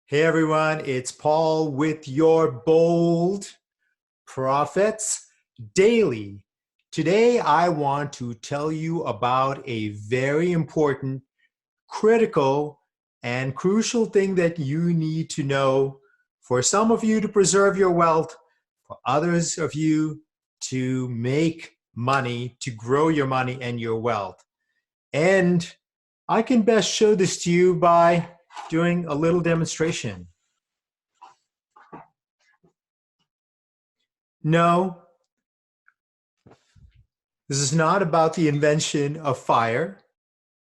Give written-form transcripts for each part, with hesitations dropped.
Hey everyone, it's Paul with your Bold Profits Daily. Today I want to tell you about a very important, critical, and crucial thing that you need to know for some of you to preserve your wealth, for others of you to make money, to grow your money and your wealth. And I can best show this to you by doing a little demonstration. No, this is not about the invention of fire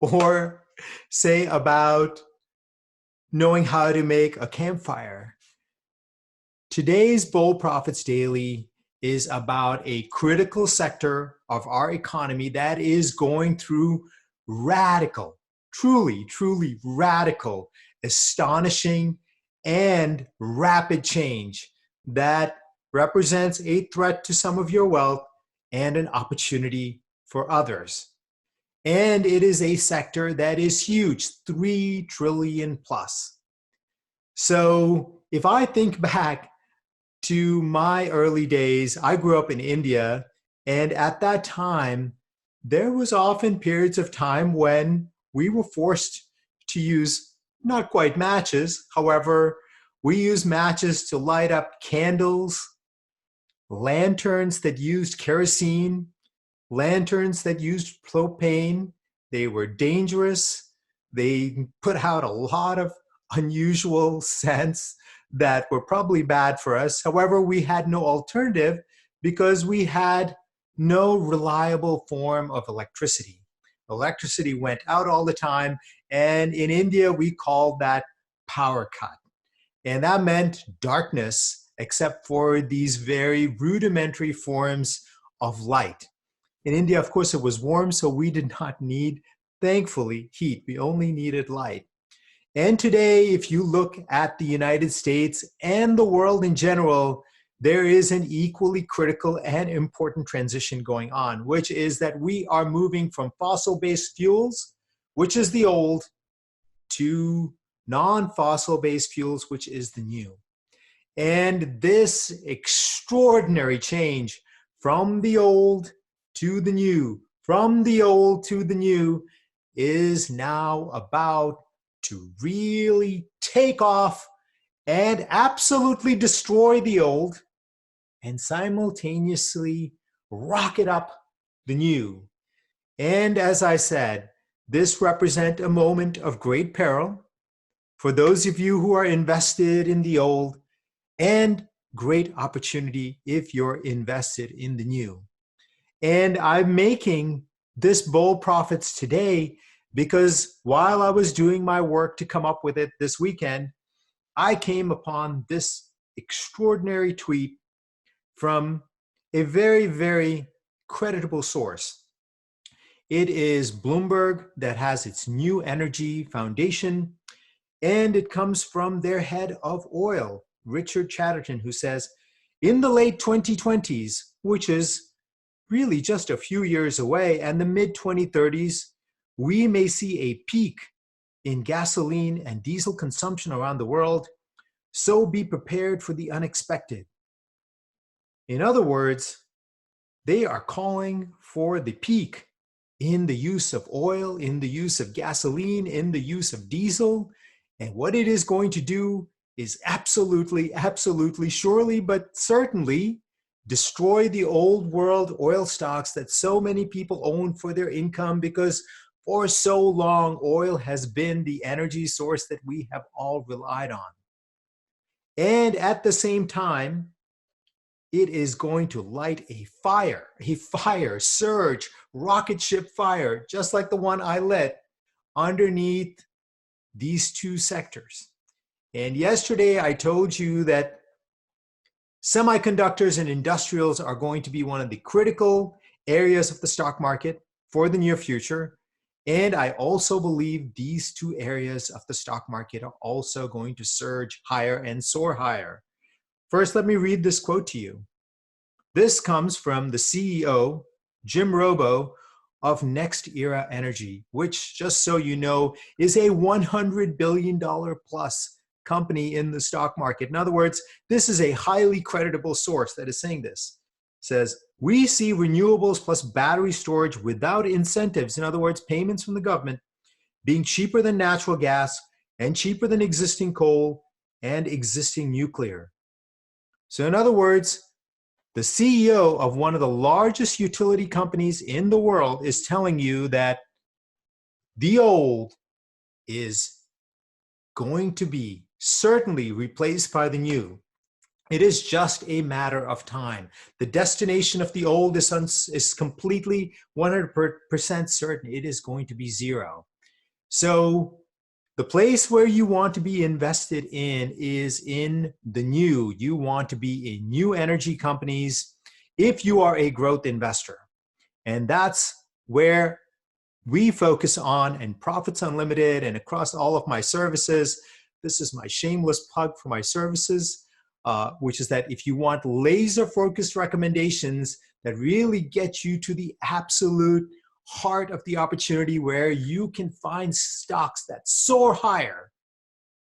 or say about knowing how to make a campfire. Today's Bold Profits Daily is about a critical sector of our economy that is going through radical, truly radical, astonishing, and rapid change that represents a threat to some of your wealth and an opportunity for others. And it is a sector that is huge, 3 trillion plus. So if I think back to my early days, I grew up in India, and at that time, there was often periods of time when we were forced to use not quite matches. However, we used matches to light up candles, lanterns that used kerosene, lanterns that used propane. They were dangerous. They put out a lot of unusual scents that were probably bad for us. However, we had no alternative because we had no reliable form of electricity. Electricity went out all the time, and in India, we called that power cut. And that meant darkness, except for these very rudimentary forms of light. In India, of course, it was warm, so we did not need, thankfully, heat. We only needed light. And today, if you look at the United States and the world in general, there is an equally critical and important transition going on, which is that we are moving from fossil-based fuels, which is the old, to non-fossil-based fuels, which is the new. And this extraordinary change from the old to the new, from the old to the new, is now about to really take off and absolutely destroy the old and simultaneously rocket up the new. And as I said, this represents a moment of great peril for those of you who are invested in the old, and great opportunity if you're invested in the new. And I'm making this Bold Profits today because while I was doing my work to come up with it this weekend, I came upon this extraordinary tweet from a very creditable source. It is Bloomberg that has its New Energy Foundation, and it comes from their head of oil, Richard Chatterton, who says, in the late 2020s, which is really just a few years away, and the mid-2030s, we may see a peak in gasoline and diesel consumption around the world, so be prepared for the unexpected. In other words, they are calling for the peak in the use of oil, in the use of gasoline, in the use of diesel, and what it is going to do is absolutely, surely, but certainly destroy the old world oil stocks that so many people own for their income, because for so long, oil has been the energy source that we have all relied on. And at the same time, it is going to light a fire, surge, rocket ship fire, just like the one I lit underneath these two sectors. And yesterday I told you that semiconductors and industrials are going to be one of the critical areas of the stock market for the near future. And I also believe these two areas of the stock market are also going to surge higher and soar higher. First, let me read this quote to you. This comes from the CEO, Jim Robo, of Next Era Energy, which, just so you know, is a $100 billion plus company in the stock market. In other words, this is a highly creditable source that is saying this. It says, we see renewables plus battery storage without incentives, in other words, payments from the government, being cheaper than natural gas and cheaper than existing coal and existing nuclear. So in other words, the CEO of one of the largest utility companies in the world is telling you that the old is going to be certainly replaced by the new. It is just a matter of time. The destination of the old is completely 100% certain. It is going to be zero. So the place where you want to be invested in is in the new. You want to be in new energy companies if you are a growth investor. And that's where we focus on, and Profits Unlimited and across all of my services. This is my shameless plug for my services, which is that if you want laser focused recommendations that really get you to the absolute heart of the opportunity where you can find stocks that soar higher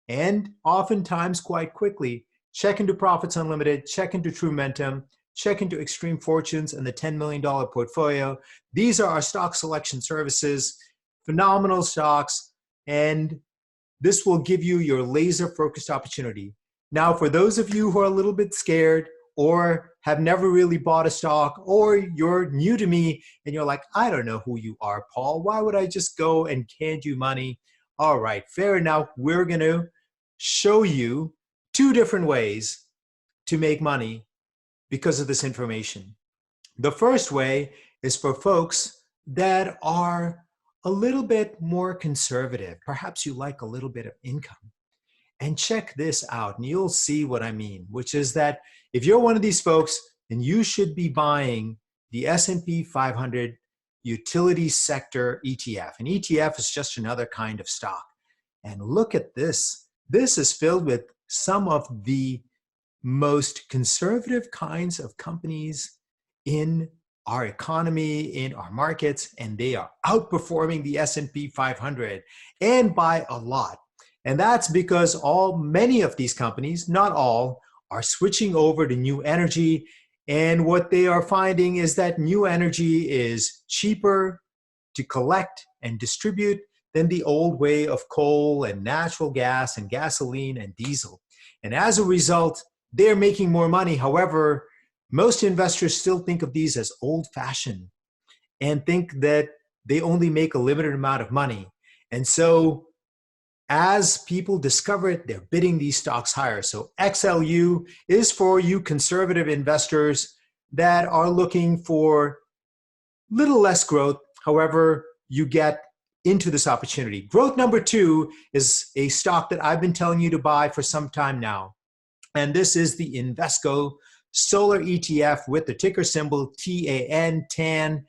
and oftentimes quite quickly, check into Profits Unlimited, check into Trumentum, check into Extreme Fortunes and the $10 million portfolio. These are our stock selection services, phenomenal stocks, and this will give you your laser focused opportunity. Now, for those of you who are a little bit scared or have never really bought a stock, or you're new to me and you're like, I don't know who you are, Paul. Why would I just go and hand you money? All right, fair enough. We're going to show you two different ways to make money because of this information. The first way is for folks that are a little bit more conservative. Perhaps you like a little bit of income. And check this out, and you'll see what I mean, which is that if you're one of these folks, then you should be buying the S&P 500 utility sector ETF. An ETF is just another kind of stock. And look at this. This is filled with some of the most conservative kinds of companies in our economy, in our markets, and they are outperforming the S&P 500 and by a lot. And that's because many of these companies, not all, are switching over to new energy. And what they are finding is that new energy is cheaper to collect and distribute than the old way of coal and natural gas and gasoline and diesel. And as a result, they're making more money. However, most investors still think of these as old-fashioned and think that they only make a limited amount of money. And so as people discover it, they're bidding these stocks higher. So XLU is for you conservative investors that are looking for little less growth. However, you get into this opportunity. Growth number two is a stock that I've been telling you to buy for some time now. And this is the Invesco Solar ETF with the ticker symbol TAN.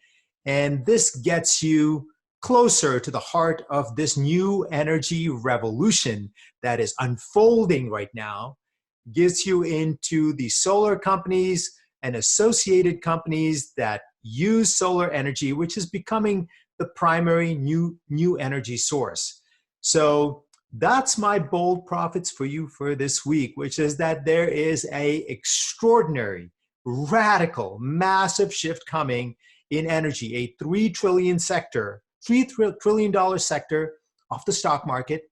And this gets you closer to the heart of this new energy revolution that is unfolding right now. Gets you into the solar companies and associated companies that use solar energy, which is becoming the primary new energy source. So that's my bold profits for you for this week, which is that there is an extraordinary, radical, massive shift coming in energy, a $3 trillion sector $3 trillion sector off the stock market,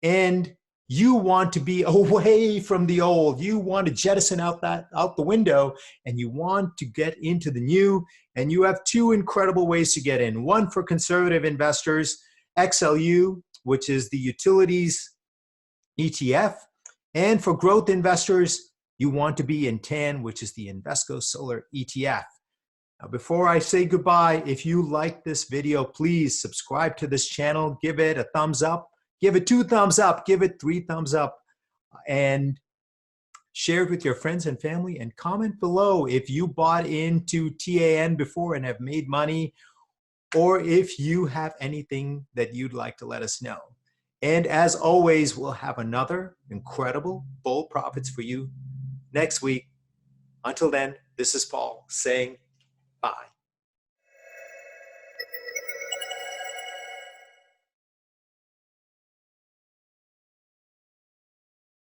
and you want to be away from the old. You want to jettison out the window, and you want to get into the new. And you have two incredible ways to get in. One for conservative investors, XLU, which is the utilities ETF, and for growth investors, you want to be in TAN, which is the Invesco Solar ETF. Now, before I say goodbye, if you like this video, please subscribe to this channel, give it a thumbs up, give it 2 thumbs up, give it 3 thumbs up, and share it with your friends and family, and comment below if you bought into TAN before and have made money, or if you have anything that you'd like to let us know. And as always, we'll have another incredible bold profits for you next week. Until then, this is Paul saying bye.